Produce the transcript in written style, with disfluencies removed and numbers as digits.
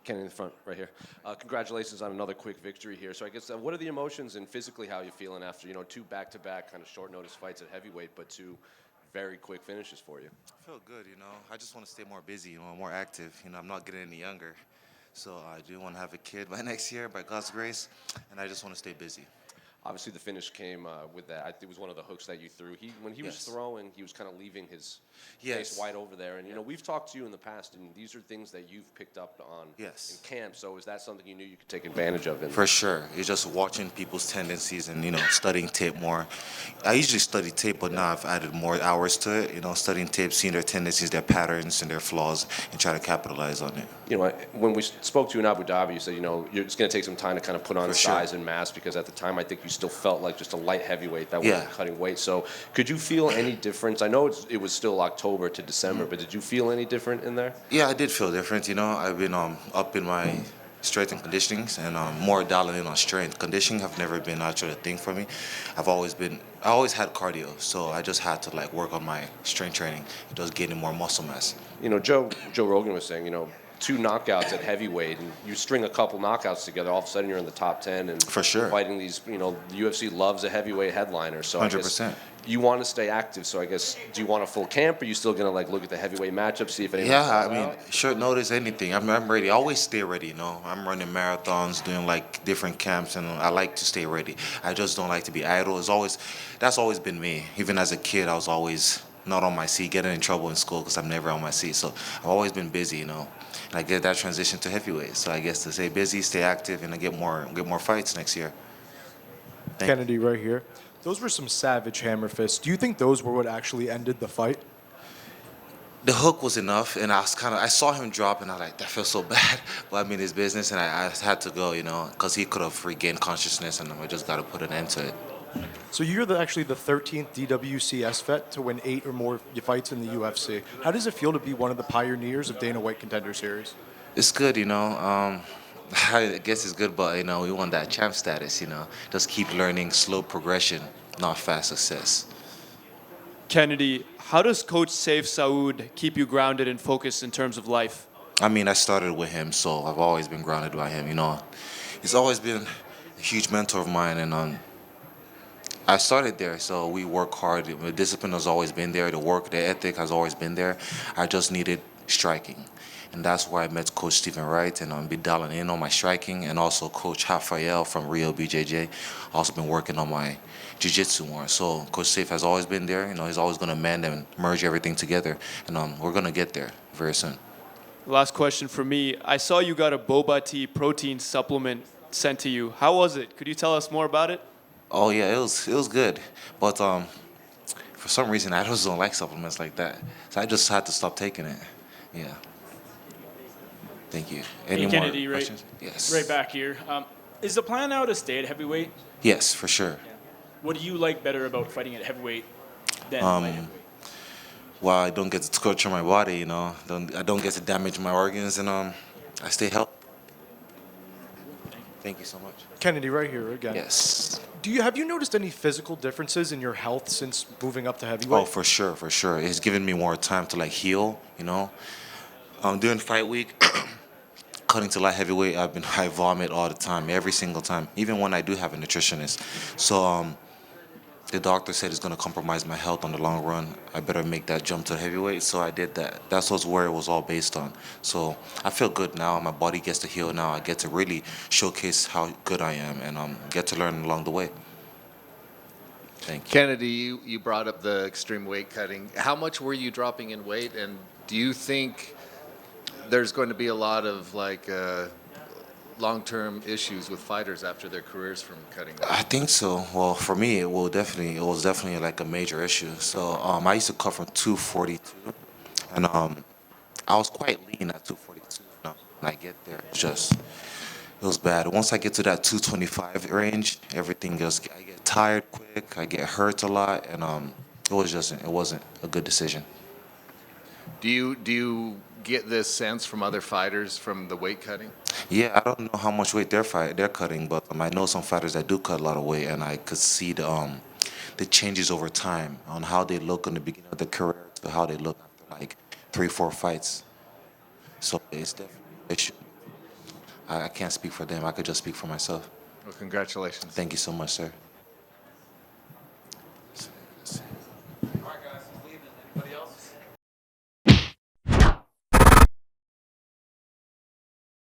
Ken in the front, right here. Congratulations on another quick victory here. So I guess what are the emotions and physically how are you feeling after two back-to-back kind of short notice fights at heavyweight, but two very quick finishes for you? I feel good, I just want to stay more busy, more active. I'm not getting any younger. So I do want to have a kid by next year, by God's grace, and I just want to stay busy. Obviously, the finish came with that. It was one of the hooks that you threw. When he was Yes. throwing, he was kind of leaving his Yes. face wide over there. And we've talked to you in the past, and these are things that you've picked up on Yes. in camp. So is that something you knew you could take advantage of? For sure. It's just watching people's tendencies and, studying tape more. I usually study tape, but now I've added more hours to it, studying tape, seeing their tendencies, their patterns, and their flaws, and try to capitalize on it. When we spoke to you in Abu Dhabi, you said, it's going to take some time to kind of put on For size sure. and mass because at the time I think you still felt like just a light heavyweight that wasn't Yeah. cutting weight. So could you feel any difference? I know it was still October to December, but did you feel any different in there? Yeah, I did feel different. I've been up in my strength and conditioning and more dialing in on strength. Conditioning have never been actually a thing for me. I always had cardio, so I just had to work on my strength training, just gaining more muscle mass. Joe Rogan was saying, two knockouts at heavyweight, and you string a couple knockouts together, all of a sudden you're in the top 10 and For sure. fighting these, the UFC loves a heavyweight headliner. So I guess 100%. you want to stay active. So I guess, do you want a full camp, or are you still going to look at the heavyweight matchup, see if anyone Yeah, falls out? short notice, anything. I'm ready. I always stay ready, I'm running marathons, doing different camps, and I like to stay ready. I just don't like to be idle. That's always been me. Even as a kid, I was always not on my seat, getting in trouble in school because I'm never on my seat. So I've always been busy, And I get that transition to heavyweight. So I guess to stay busy, stay active, and I get more fights next year. Kennedy right here. Those were some savage hammer fists. Do you think those were what actually ended the fight? The hook was enough, and I saw him drop, and I was like, that feels so bad. But his business, and I had to go, because he could have regained consciousness, and I just got to put an end to it. So you're actually the 13th DWCS vet to win 8 or more fights in the UFC. How does it feel to be one of the pioneers of Dana White Contender Series? It's good, I guess it's good, but we want that champ status, Just keep learning, slow progression, not fast success. Kennedy, how does Coach Saif Saud keep you grounded and focused in terms of life? I started with him, so I've always been grounded by him. He's always been a huge mentor of mine, and I started there, so we work hard. The discipline has always been there. The ethic has always been there. I just needed striking. And that's where I met Coach Stephen Wright, and I've been dialing in on my striking, and also Coach Rafael from Rio BJJ. Also been working on my jiu-jitsu more. So Coach Safe has always been there. He's always going to mend and merge everything together, and we're going to get there very soon. Last question for me. I saw you got a boba tea protein supplement sent to you. How was it? Could you tell us more about it? Oh yeah, it was good, but for some reason I just don't like supplements like that, so I just had to stop taking it. Yeah. Thank you. Any Hey, more Kennedy, questions? Yes. right back here. Is the plan now to stay at heavyweight? Yes, for sure. What do you like better about fighting at heavyweight than light heavyweight? Well, I don't get to torture my body, I don't get to damage my organs, and I stay healthy. Thank you so much. Kennedy right here again. Yes. Have you noticed any physical differences in your health since moving up to heavyweight? Oh, for sure, for sure. It's given me more time to heal, During fight week, cutting to light heavyweight, I vomit all the time, every single time, even when I do have a nutritionist. So the doctor said it's going to compromise my health on the long run. I better make that jump to heavyweight, so I did that. That's where it was all based on. So I feel good now. My body gets to heal now. I get to really showcase how good I am, and get to learn along the way. Thank you. Kennedy, you brought up the extreme weight cutting. How much were you dropping in weight, and do you think there's going to be a lot of long-term issues with fighters after their careers from cutting weight? I think so. Well, for me, it was definitely a major issue. So I used to cut from 242, and I was quite lean at 242. When I get there, it was bad. Once I get to that 225 range, everything I get tired quick. I get hurt a lot, and it wasn't a good decision. Do you get this sense from other fighters from the weight cutting? Yeah, I don't know how much weight they're cutting, but I know some fighters that do cut a lot of weight, and I could see the changes over time on how they look in the beginning of the career to how they look after 3-4 fights. So it's definitely an issue. I can't speak for them. I could just speak for myself. Well, congratulations. Thank you so much, sir.